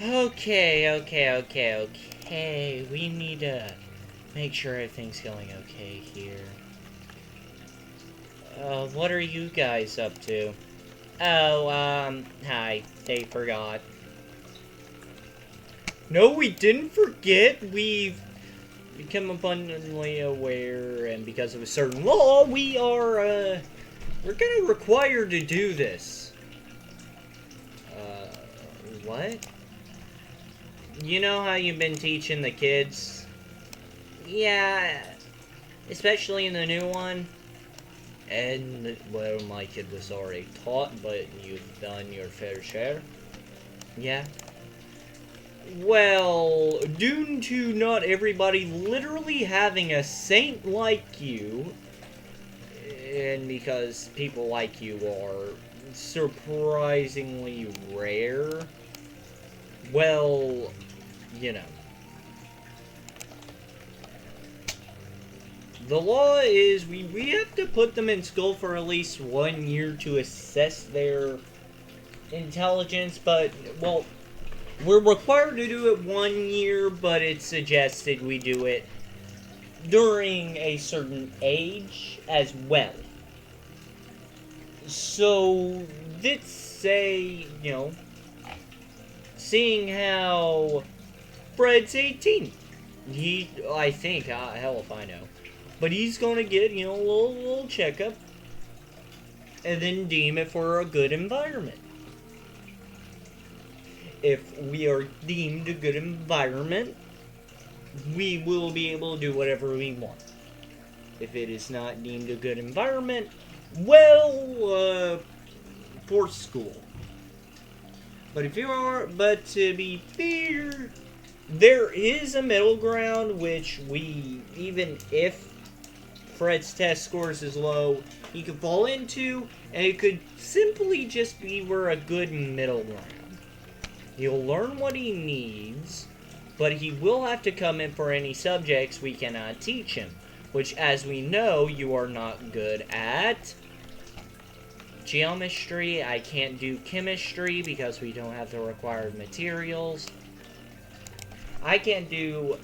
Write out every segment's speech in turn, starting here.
Okay. We need to make sure everything's going okay here. What are you guys up to? Oh, hi. They forgot. No, we didn't forget. We've become abundantly aware, and because of a certain law, we're gonna require to do this. What? You know how you've been teaching the kids? Yeah, especially in the new one. And, well, my kid was already taught, but you've done your fair share. Yeah. Well, due to not everybody literally having a saint like you, and because people like you are surprisingly rare, well, you know. The law is we have to put them in school for at least 1 year to assess their intelligence, but, well, we're required to do it 1 year, but it's suggested we do it during a certain age as well. So, let's say, seeing how Fred's 18, I think, hell if I know, but he's gonna get, a little checkup, and then deem it for a good environment. If we are deemed a good environment, we will be able to do whatever we want. If it is not deemed a good environment, well, for school. But to be fair, there is a middle ground which even if Fred's test scores is low, he could fall into, and it could simply just be we're a good middle ground. He'll learn what he needs, but he will have to come in for any subjects we cannot teach him, which, as we know, you are not good at. Geometry, I can't do chemistry because we don't have the required materials. I can't do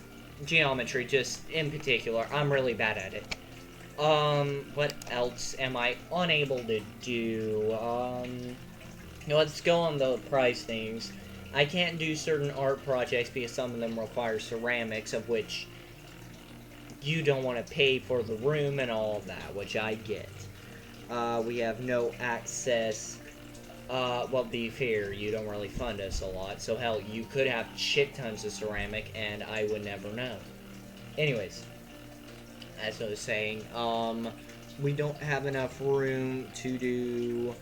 geometry, just in particular. I'm really bad at it. What else am I unable to do? Let's go on the prize things. I can't do certain art projects because some of them require ceramics, of which you don't want to pay for the room and all of that, which I get. We have no access. Well, be fair, you don't really fund us a lot, so hell, you could have shit tons of ceramic, and I would never know. Anyways, as I was saying, we don't have enough room to do,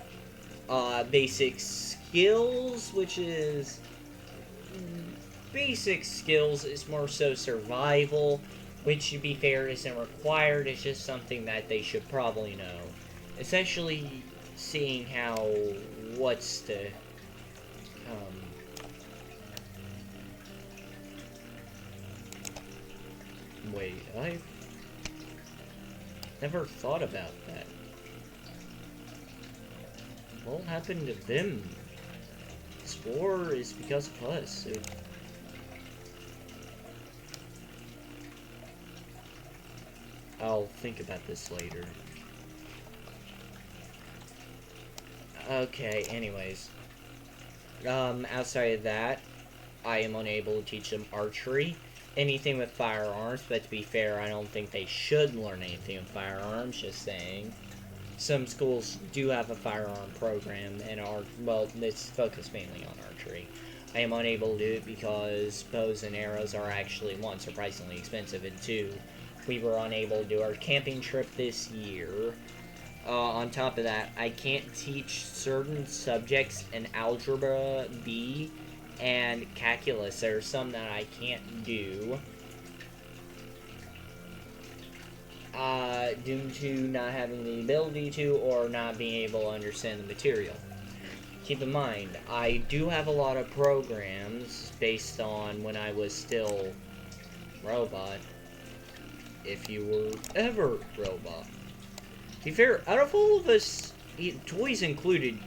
basic skills, which is... Basic skills is more so survival, which, to be fair, isn't required, it's just something that they should probably know. Essentially, seeing how what's to wait, I've never thought about that. What happened to them? This war is because of us. I'll think about this later. Okay, anyways. Outside of that, I am unable to teach them archery. Anything with firearms, but to be fair, I don't think they should learn anything with firearms, just saying. Some schools do have a firearm program, and it's focused mainly on archery. I am unable to do it because bows and arrows are actually, one, surprisingly expensive, and two, we were unable to do our camping trip this year. On top of that, I can't teach certain subjects in Algebra B and Calculus. There are some that I can't do. Due to not having the ability to, or not being able to understand the material. Keep in mind, I do have a lot of programs based on when I was still robot. If you were ever robot. To be fair, out of all of us, toys included,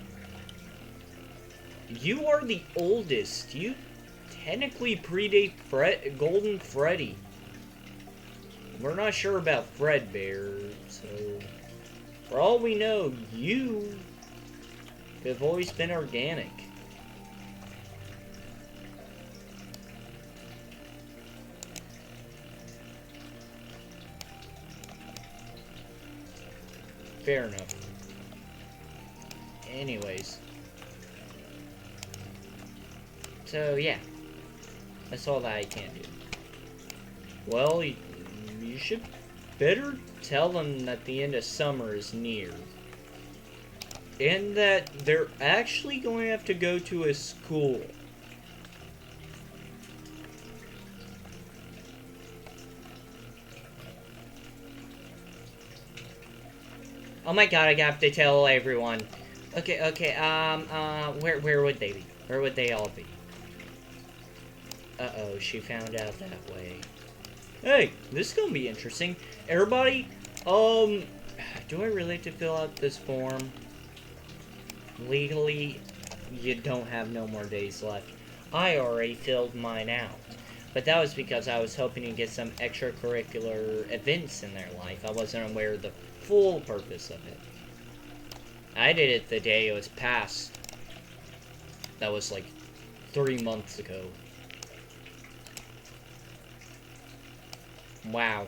you are the oldest. technically predate Golden Freddy. We're not sure about Fredbear, so for all we know, you have always been organic. Fair enough. Anyways. So, yeah. That's all that I can do. Well, you should better tell them that the end of summer is near. And that they're actually going to have to go to a school. Oh my god, I have to tell everyone. Okay, where would they be? Where would they all be? Uh-oh, she found out that way. Hey, this is gonna be interesting. Everybody, do I really have to fill out this form? Legally, you don't have no more days left. I already filled mine out. But that was because I was hoping to get some extracurricular events in their life. I wasn't aware of the full purpose of it. I did it the day it was passed. That was like 3 months ago. Wow.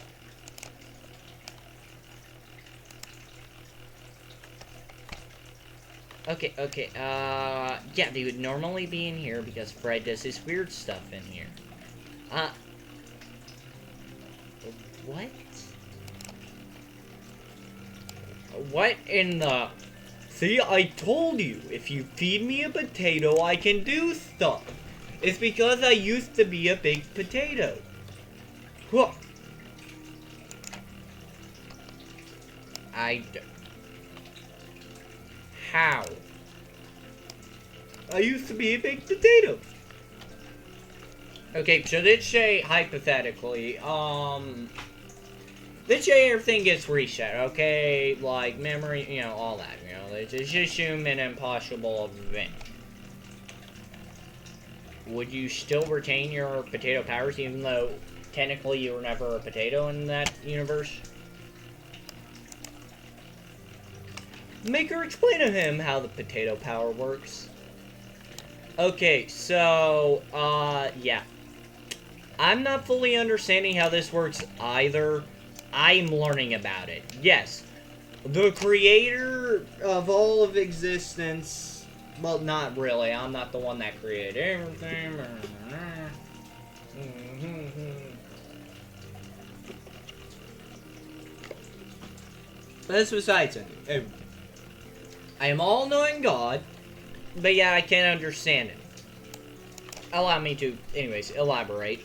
Okay, yeah, they would normally be in here because Fred does his weird stuff in here. What? What in the... See, I told you, if you feed me a potato, I can do stuff. It's because I used to be a big potato. Huh. How? I used to be a big potato. Okay, so let's say, hypothetically, let's say everything gets reset, okay? Like, memory, you know, all that, you know? Let's just assume an impossible event. Would you still retain your potato powers, even though, technically, you were never a potato in that universe? Make her explain to him how the potato power works. Okay, so, yeah. I'm not fully understanding how this works either. I'm learning about it. Yes, the creator of all of existence... Well, not really. I'm not the one that created everything. That's besides it. I am all-knowing God, but yeah, I can't understand it. Allow me to, anyways, elaborate.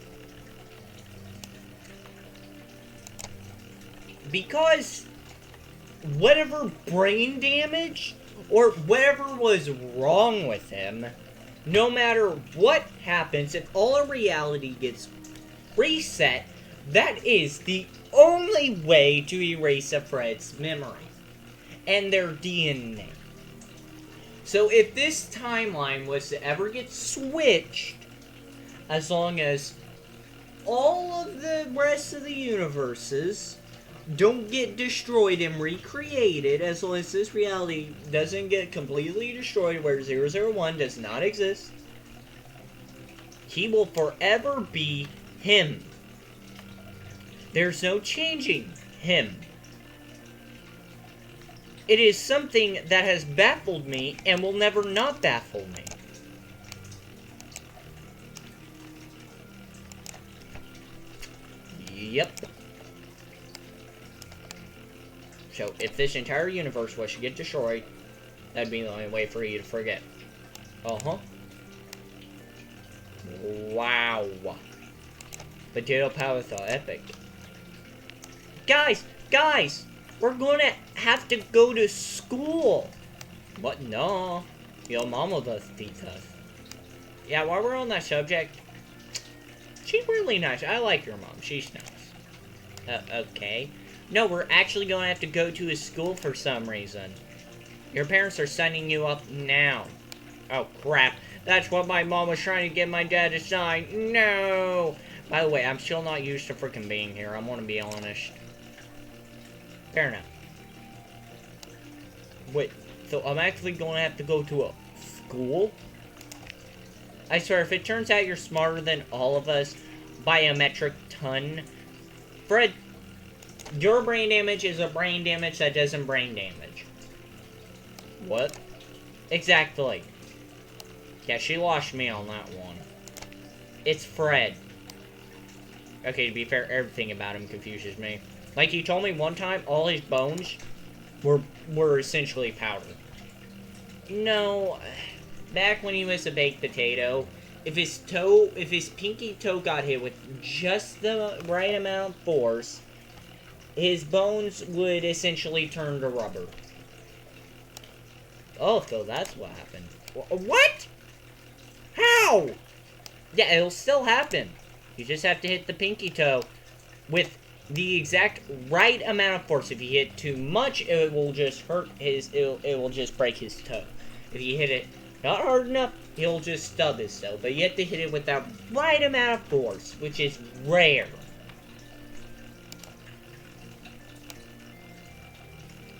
Because whatever brain damage or whatever was wrong with him, no matter what happens, if all of reality gets reset, that is the only way to erase a Fred's memory and their DNA. So if this timeline was to ever get switched, as long as all of the rest of the universes don't get destroyed and recreated, as long as this reality doesn't get completely destroyed where 001 does not exist, he will forever be him. There's no changing him. It is something that has baffled me and will never not baffle me. Yep. So, if this entire universe was to get destroyed, that'd be the only way for you to forget. Uh-huh. Wow. Potato power is so epic. Guys! We're gonna have to go to school! What? No. Your mama does teach us. Yeah, while we're on that subject, she's really nice. I like your mom. She's nice. Okay. No, we're actually gonna have to go to a school for some reason. Your parents are signing you up now. Oh, crap. That's what my mom was trying to get my dad to sign. No! By the way, I'm still not used to freaking being here. I'm gonna be honest. Fair enough. Wait, so I'm actually gonna have to go to a school? I swear, if it turns out you're smarter than all of us by a metric ton, Fred, your brain damage is a brain damage that doesn't brain damage. What? Exactly. Yeah, she lost me on that one. It's Fred. Okay, to be fair, everything about him confuses me. Like, he told me one time all his bones were essentially powder. No, back when he was a baked potato, if his pinky toe got hit with just the right amount of force, his bones would essentially turn to rubber. Oh, so that's what happened. What? How? Yeah, it'll still happen. You just have to hit the pinky toe with the exact right amount of force. If you hit too much, it will just hurt his, it will just break his toe. If you hit it not hard enough, he'll just stub his toe. But you have to hit it with that right amount of force, which is rare.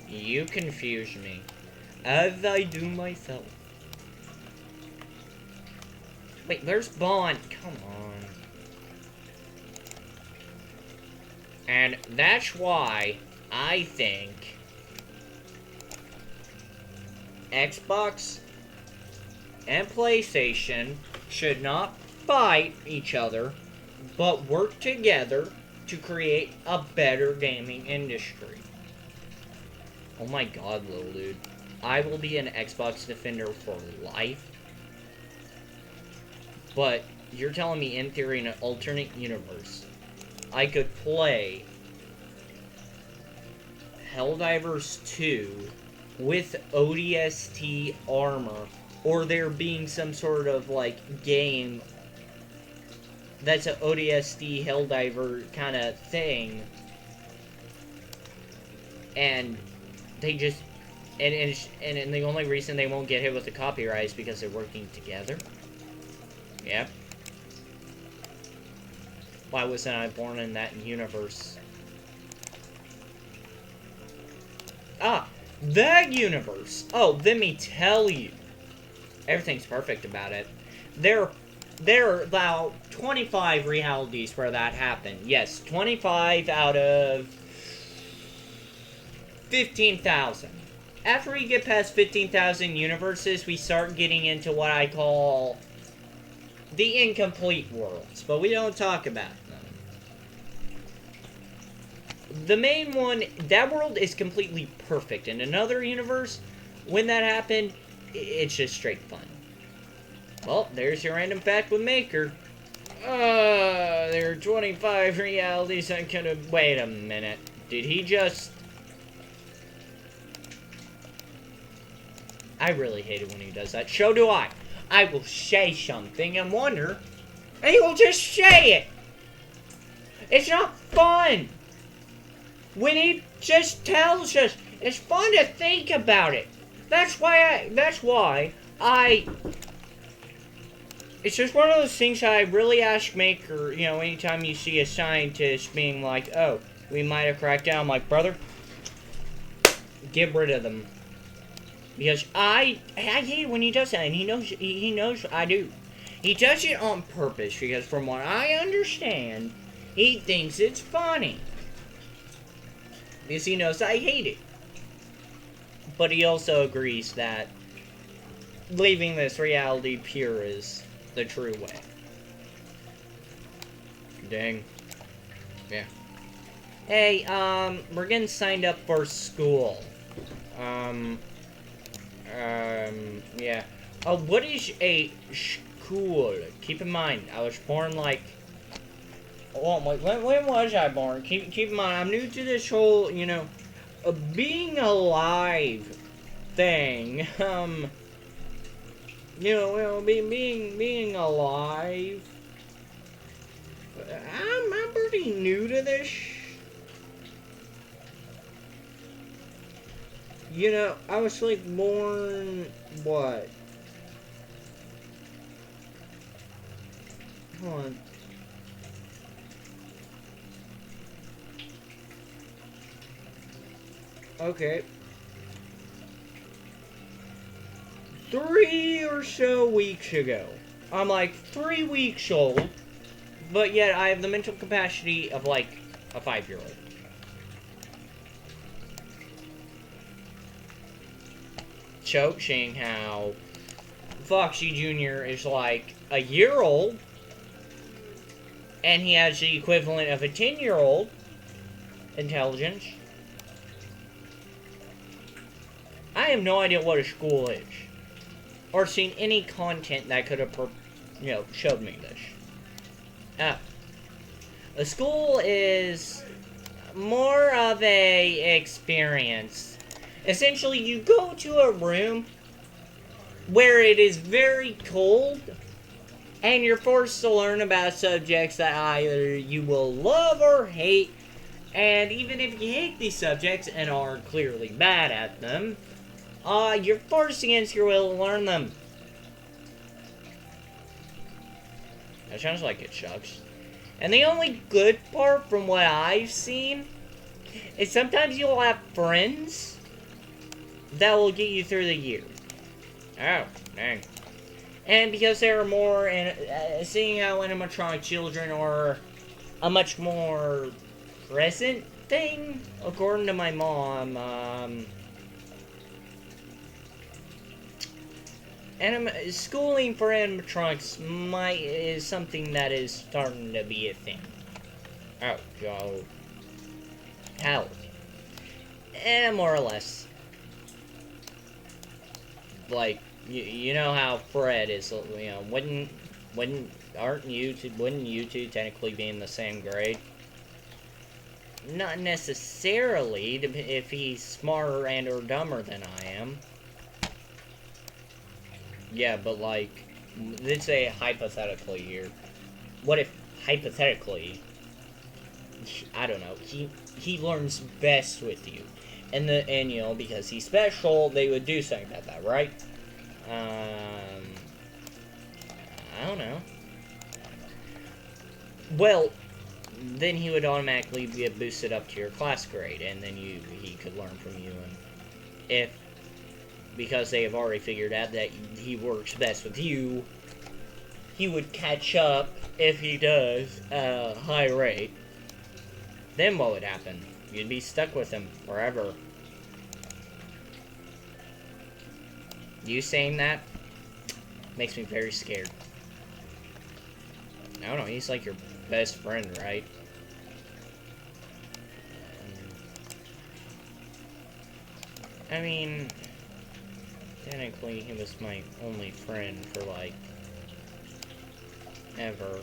You confuse me, as I do myself. Wait, there's Bond. Come on. And that's why I think Xbox and PlayStation should not fight each other, but work together to create a better gaming industry. Oh my god, little dude. I will be an Xbox defender for life. But you're telling me, in theory, in an alternate universe, I could play Helldivers 2 with ODST armor, or there being some sort of, like, game that's an ODST Helldiver kind of thing, and they just, and the only reason they won't get hit with the copyright is because they're working together? Yep. Why wasn't I born in that universe? Ah, that universe! Oh, let me tell you. Everything's perfect about it. There are about 25 realities where that happened. Yes, 25 out of 15,000. After we get past 15,000 universes, we start getting into what I call the incomplete worlds, but we don't talk about them. The main one, that world is completely perfect. In another universe, when that happened, it's just straight fun. Well, there's your random fact with Maker. There are 25 realities I could have... Wait a minute. Did he just... I really hate it when he does that. So do I. I will say something and wonder, and he will just say it. It's not fun. When he just tells us, it's fun to think about it. That's why it's just one of those things I really ask Maker, you know, anytime you see a scientist being like, oh, we might have cracked down, I'm like, brother, get rid of them. Because I hate it when he does that, and he knows I do. He does it on purpose, because from what I understand, he thinks it's funny. Because he knows I hate it. But he also agrees that leaving this reality pure is the true way. Dang. Yeah. Hey, we're getting signed up for school. Yeah. Oh, what is a school? Keep in mind, I was born like... Oh, wait, when was I born? Keep in mind, I'm new to this whole, you know, being alive thing. You know, being alive. I'm pretty new to this. You know, I was like born, what? Hold on. Okay. 3 or so weeks ago. I'm like 3 weeks old, but yet I have the mental capacity of like a 5-year-old. Choke, seeing how Foxy Jr. is like a year old, and he has the equivalent of a 10-year-old intelligence. I have no idea what a school is, or seen any content that could have, showed me this. A school is more of a experience. Essentially, you go to a room where it is very cold, and you're forced to learn about subjects that either you will love or hate, and even if you hate these subjects and are clearly bad at them, you're forced against your will to learn them. That sounds like it sucks. And the only good part from what I've seen is sometimes you'll have friends that will get you through the year. Oh, dang. And because there are more, and seeing how animatronic children are a much more present thing, according to my mom, schooling for animatronics is something that is starting to be a thing. Oh, so how? More or less. Like, you know how Fred is, wouldn't you two technically be in the same grade? Not necessarily, if he's smarter and or dumber than I am. Yeah, but like, let's say hypothetically here. What if, hypothetically, I don't know, he learns best with you. And you know, because he's special, they would do something about that, right? I don't know. Well, then he would automatically get boosted up to your class grade, and then he could learn from you, and because they have already figured out that he works best with you, he would catch up if he does at a high rate. Then what would happen? You'd be stuck with him forever. You saying that makes me very scared. I don't know, he's like your best friend, right? I mean, technically he was my only friend for like ever.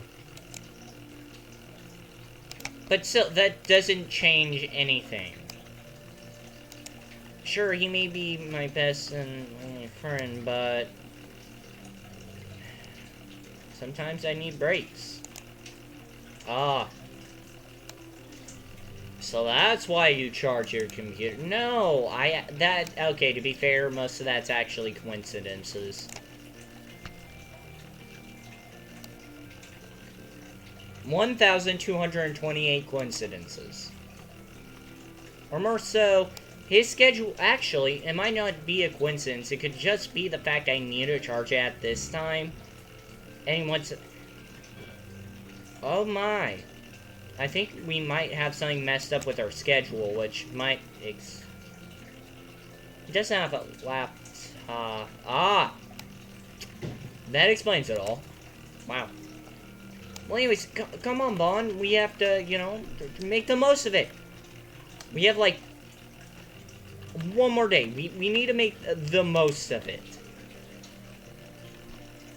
But still, that doesn't change anything. Sure, he may be my best and only friend, but sometimes I need breaks. So that's why you charge your computer. No, okay, to be fair, most of that's actually coincidences. 1,228 coincidences. Or more so, his schedule, actually, it might not be a coincidence. It could just be the fact I need to charge it at this time. And he wants... Oh my. I think we might have something messed up with our schedule, which might... He doesn't have a laptop. That explains it all. Wow. Well, anyways, come on, Bond. We have to, you know, make the most of it. We have, like, one more day. We need to make the most of it.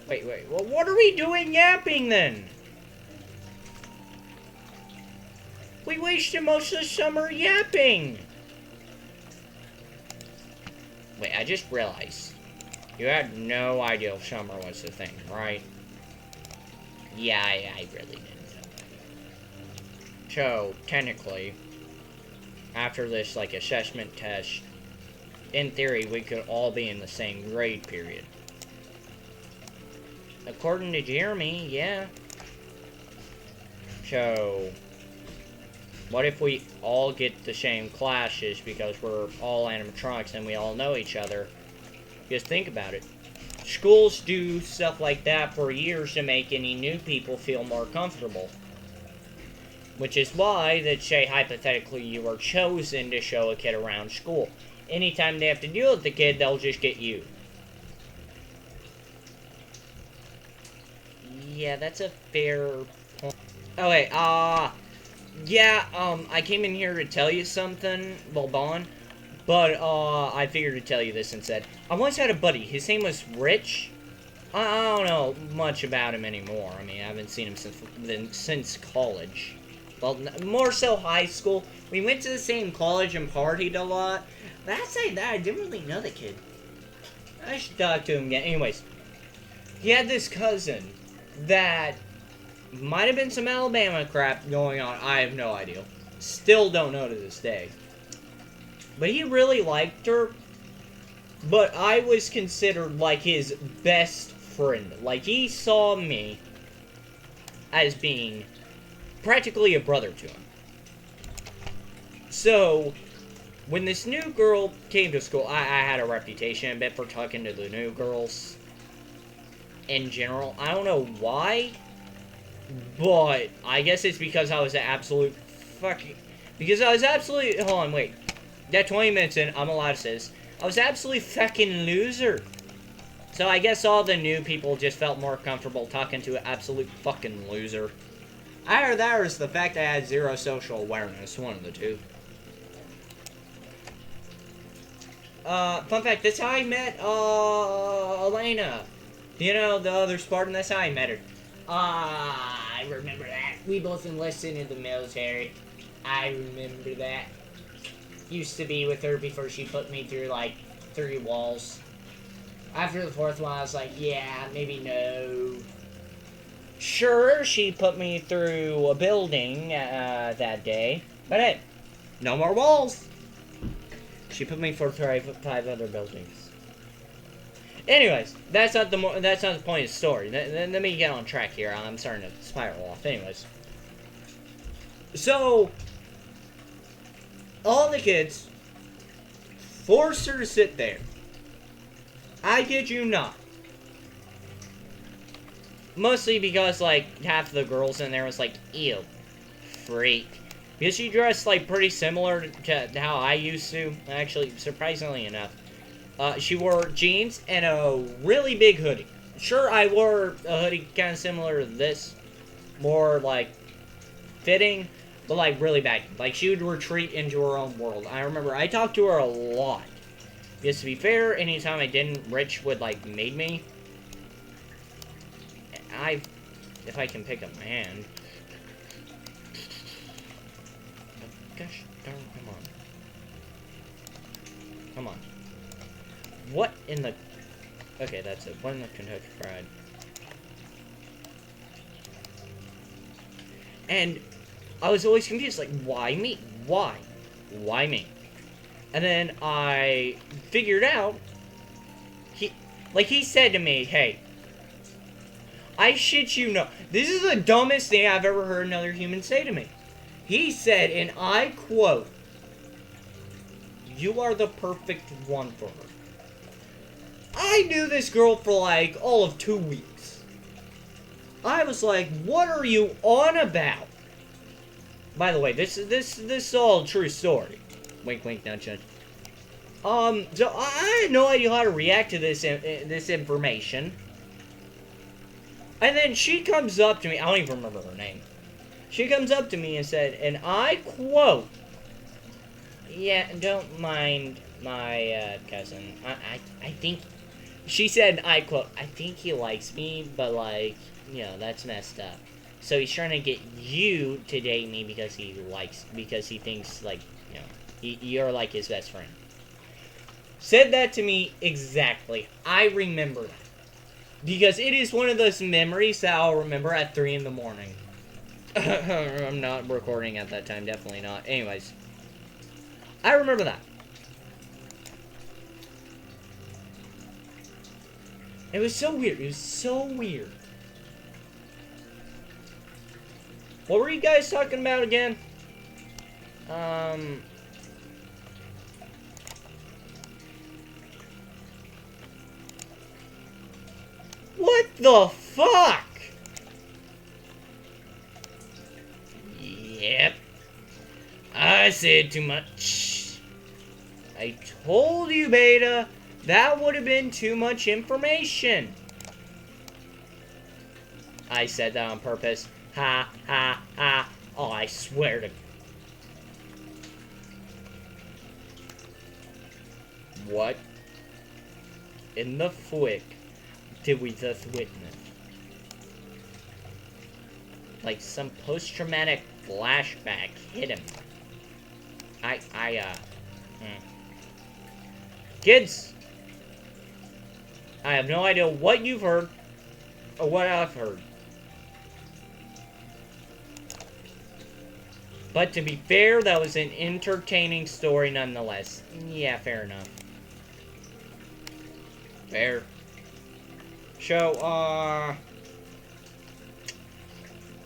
Wait. Well, what are we doing yapping, then? We wasted most of the summer yapping. Wait, I just realized. You had no idea summer was the thing, right? Yeah, I really didn't. So, technically, after this, like, assessment test, in theory, we could all be in the same grade period. According to Jeremy, yeah. So, what if we all get the same classes because we're all animatronics and we all know each other? Just think about it. Schools do stuff like that for years to make any new people feel more comfortable. Which is why that, say, hypothetically, you are chosen to show a kid around school. Anytime they have to deal with the kid, they'll just get you. Yeah, that's a fair point. Okay, yeah, I came in here to tell you something, Bon, but, I figured to tell you this instead. I once had a buddy, his name was Rich. I don't know much about him anymore. I mean, I haven't seen him since college. Well, more so high school. We went to the same college and partied a lot. But outside that, I didn't really know the kid. I should talk to him again. Anyways, he had this cousin that might have been some Alabama crap going on. I have no idea. Still don't know to this day. But he really liked her. But I was considered like his best friend. Like, he saw me as being practically a brother to him. So, when this new girl came to school, I had a reputation a bit for talking to the new girls in general. I don't know why, but I guess it's because I was an absolute fucking... Hold on, wait. That 20 minutes in, I'm allowed to say this. I was an absolute fucking loser. So I guess all the new people just felt more comfortable talking to an absolute fucking loser. Either that or it's the fact I had zero social awareness. One of the two. Fun fact, that's how I met, Elena. You know, the other Spartan, that's how I met her. I remember that. We both enlisted in the military. I remember that. Used to be with her before she put me through, like, 3 walls. After the 4th one, I was like, yeah, maybe no. Sure, she put me through a building, that day. But hey, no more walls. She put me for 5 other buildings. Anyways, that's not the point of the story. Let me get on track here. I'm starting to spiral off. Anyways, so all the kids forced her to sit there. I kid you not. Mostly because, like, half the girls in there was like, ew, freak. Because she dressed, like, pretty similar to how I used to, actually, surprisingly enough. She wore jeans and a really big hoodie. Sure, I wore a hoodie kind of similar to this. More, like, fitting, but, like, really baggy. Like, she would retreat into her own world. I remember I talked to her a lot. Because, to be fair, anytime I didn't, Rich would, like, made me. If I can pick up my hand. Gosh darn, come on. Come on. What in the... Okay, that's it. What in the Kentucky Fried? And I was always confused, like, why me? Why? Why me? And then I figured out, he said to me, hey, I shit you not, this is the dumbest thing I've ever heard another human say to me. He said, and I quote, you are the perfect one for her. I knew this girl for like all of 2 weeks. I was like, what are you on about? By the way, this is all a true story. Wink, wink, nudge, nudge. So I had no idea how to react to this information. And then she comes up to me, I don't even remember her name. She comes up to me and said, and I quote, yeah, don't mind my, cousin. I think, she said, I quote, I think he likes me, but, like, you know, that's messed up. So he's trying to get you to date me because he thinks, like, you know, you're, like, his best friend. Said that to me exactly. I remember that. Because it is one of those memories that I'll remember at 3 in the morning. I'm not recording at that time, definitely not. Anyways. I remember that. It was so weird. It was so weird. What were you guys talking about again? What the fuck? Yep. I said too much. I told you, Beta. That would have been too much information. I said that on purpose. Ha, ha, ha. Oh, I swear to... What in the flick did we just witness? Like some post-traumatic flashback hit him. Kids! I have no idea what you've heard, or what I've heard. But to be fair, that was an entertaining story nonetheless. Yeah, fair enough. Fair. So,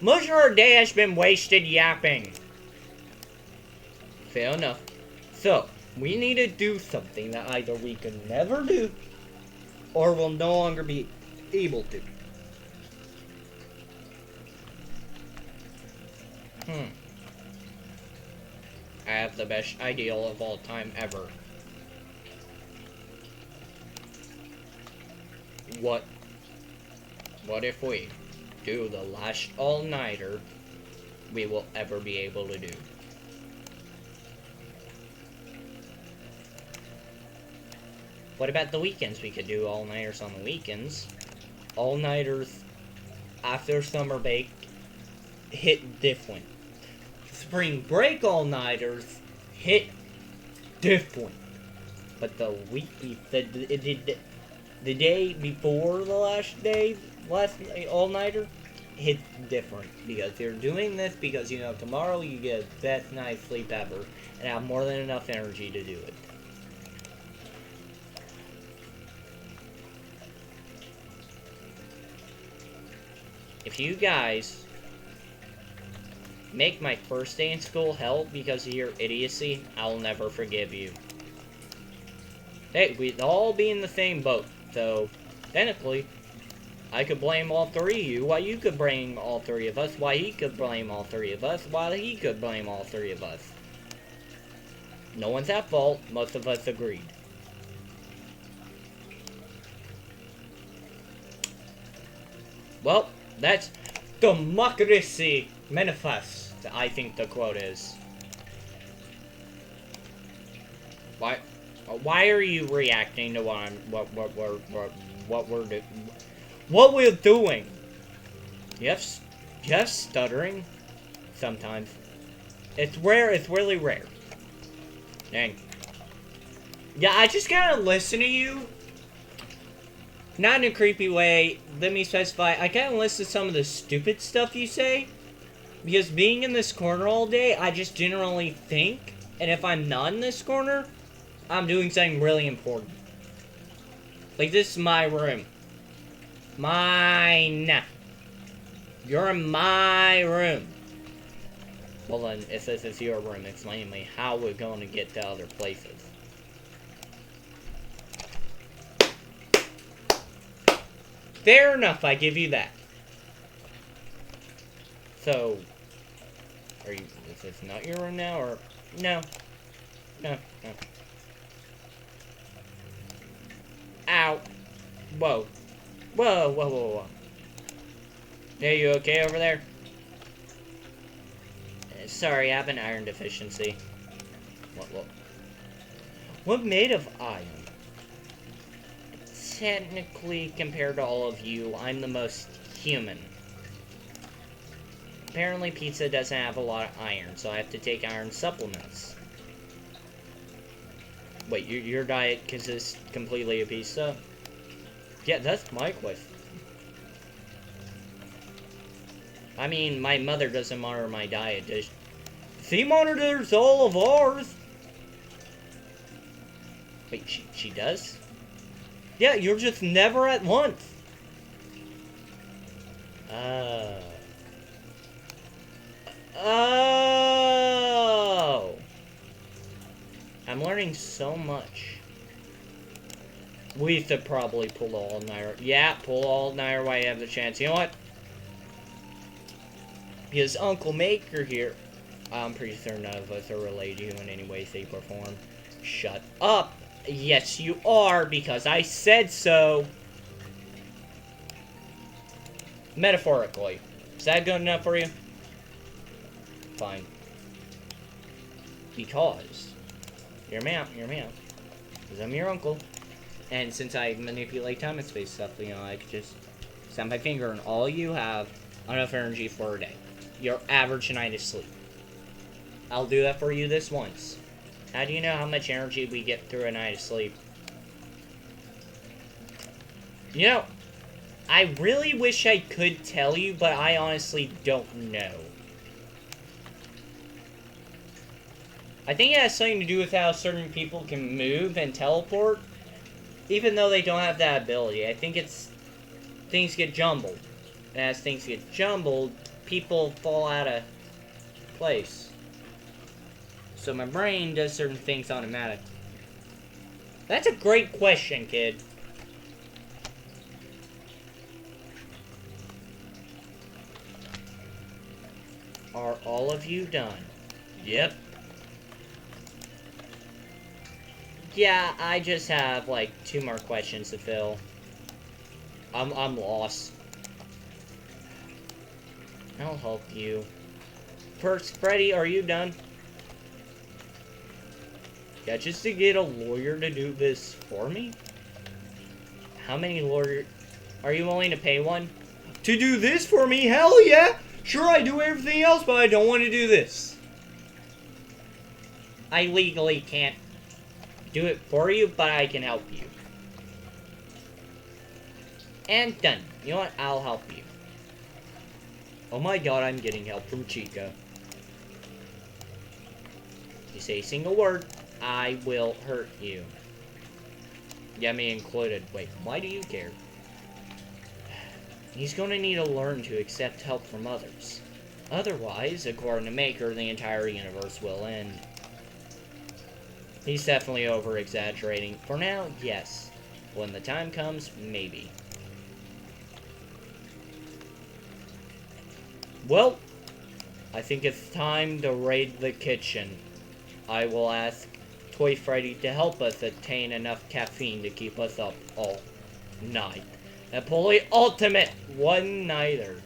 much of our day has been wasted yapping. Fair enough. So, we need to do something that either we can never do, or will no longer be able to. I have the best idea of all time ever. What if we do the last all-nighter we will ever be able to do? What about the weekends? We could do all-nighters on the weekends. All-nighters after summer break hit different. Spring break all-nighters hit different. But the day before the last all-nighter hits different. Because you're doing this because you know tomorrow you get the best night's sleep ever and have more than enough energy to do it. If you guys make my first day in school hell because of your idiocy, I'll never forgive you. Hey, we'd all be in the same boat, so technically, I could blame all three of you, while you could blame all three of us, while he could blame all three of us, while he could blame all three of us. No one's at fault, most of us agreed. Well, that's democracy manifest, I think the quote is. Why are you reacting to what we're doing? You have stuttering sometimes. It's rare. It's really rare. Dang. Yeah, I just gotta listen to you. Not in a creepy way. Let me specify. I kind of listen to some of the stupid stuff you say. Because being in this corner all day, I just generally think. And if I'm not in this corner, I'm doing something really important. Like, this is my room. Mine. You're in my room. Well then, if this is your room, explain to me how we're going to get to other places. Fair enough, I give you that. So, is this not your room now, or, no. No. Ow. Whoa. Whoa. Are you okay over there? Sorry, I have an iron deficiency. What made of iron? Technically, compared to all of you, I'm the most human. Apparently, pizza doesn't have a lot of iron, so I have to take iron supplements. Wait, your diet consists completely of pizza? Yeah, that's my question. I mean, my mother doesn't monitor my diet, does she? She monitors all of ours. Wait, she does? Yeah, you're just never at once. learning so much. We should probably pull all-nighter. Yeah, pull all-nighter while you have the chance. You know what? Because Uncle Maker here, I'm pretty sure none of us are related to you in any way, shape, or form. Shut up! Yes, you are, because I said so. Metaphorically. Is that good enough for you? Fine. Because you're a man. Because I'm your uncle. And since I manipulate time and space stuff, you know, I could just snap my finger and all you have enough energy for a day. Your average night of sleep. I'll do that for you this once. How do you know how much energy we get through a night of sleep? You know, I really wish I could tell you, but I honestly don't know. I think it has something to do with how certain people can move and teleport, even though they don't have that ability. I think it's... things get jumbled. And as things get jumbled, people fall out of place. So my brain does certain things automatically. That's a great question, kid. Are all of you done? Yep. Yeah, I just have, like, 2 more questions to fill. I'm lost. I'll help you. First, Freddy, are you done? Yeah, just to get a lawyer to do this for me? How many lawyers... Are you willing to pay one? To do this for me? Hell yeah! Sure, I do everything else, but I don't want to do this. I legally can't do it for you, but I can help you. And done. You know what? I'll help you. Oh my god, I'm getting help from Chica. You say a single word, I will hurt you. Yeah, me included. Wait, why do you care? He's going to need to learn to accept help from others. Otherwise, according to Maker, the entire universe will end. He's definitely over-exaggerating. For now, yes. When the time comes, maybe. Well, I think it's time to raid the kitchen. I will ask Toy Freddy to help us attain enough caffeine to keep us up all night. A fully ultimate one-nighter.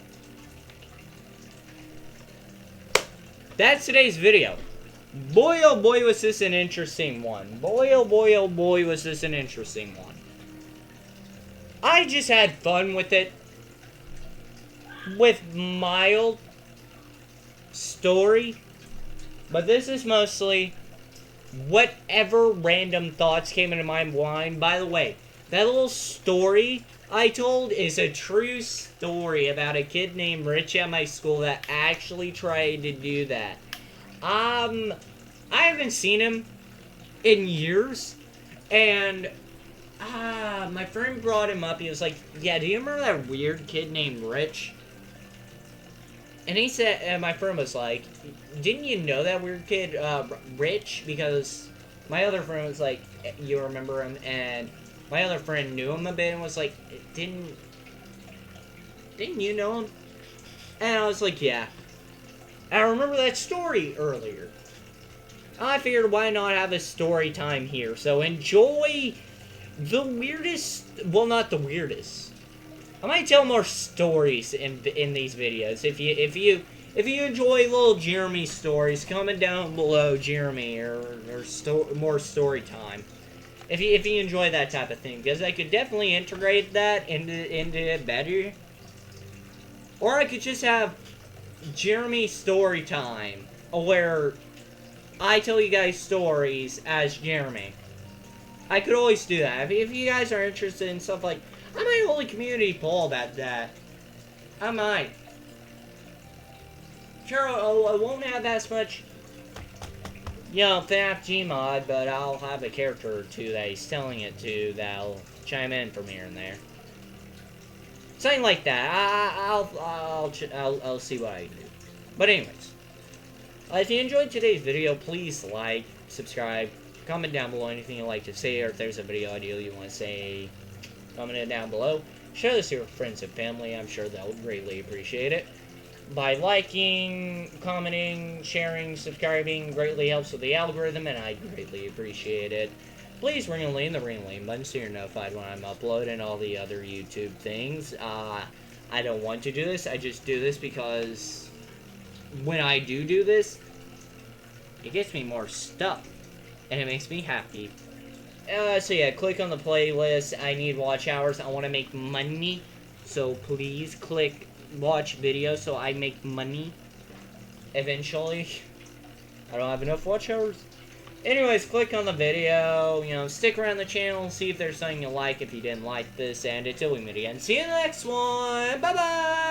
That's today's video. Boy, oh boy, was this an interesting one. Boy, oh boy, was this an interesting one. I just had fun with it. With mild story. But this is mostly whatever random thoughts came into my mind. By the way, that little story I told is a true story about a kid named Rich at my school that actually tried to do that. I haven't seen him in years, and my friend brought him up. He was like, yeah, do you remember that weird kid named Rich? And he said, and my friend was like, didn't you know that weird kid, Rich? Because my other friend was like, you remember him? And my other friend knew him a bit and was like, didn't you know him? And I was like, yeah. And I remember that story earlier. I figured, why not have a story time here? So enjoy the weirdest, well, not the weirdest. I might tell more stories in these videos. If you enjoy little Jeremy stories, comment down below Jeremy or more story time. If you enjoy that type of thing, because I could definitely integrate that into it better. Or I could just have Jeremy story time, where I tell you guys stories as Jeremy. I could always do that. If you guys are interested in stuff like, I might hold a community poll about that. I might. Sure, I won't have as much, you know, FNAF Gmod, but I'll have a character or two that he's telling it to that'll chime in from here and there. Something like that. I'll see what I can do. But anyways, if you enjoyed today's video, please like, subscribe, comment down below anything you'd like to say, or if there's a video idea you want to say, comment it down below. Share this with your friends and family. I'm sure they'll greatly appreciate it. By liking, commenting, sharing, subscribing, greatly helps with the algorithm, and I greatly appreciate it. Please ring the ring button so you're notified when I'm uploading all the other YouTube things. I don't want to do this. I just do this because when I do this, it gets me more stuff, and it makes me happy. So yeah, click on the playlist. I need watch hours. I want to make money, so please click watch videos so I make money eventually. I don't have enough watch hours. Anyways, click on the video, you know, stick around the channel, see if there's something you like if you didn't like this, and until we meet again, see you in the next one, bye-bye!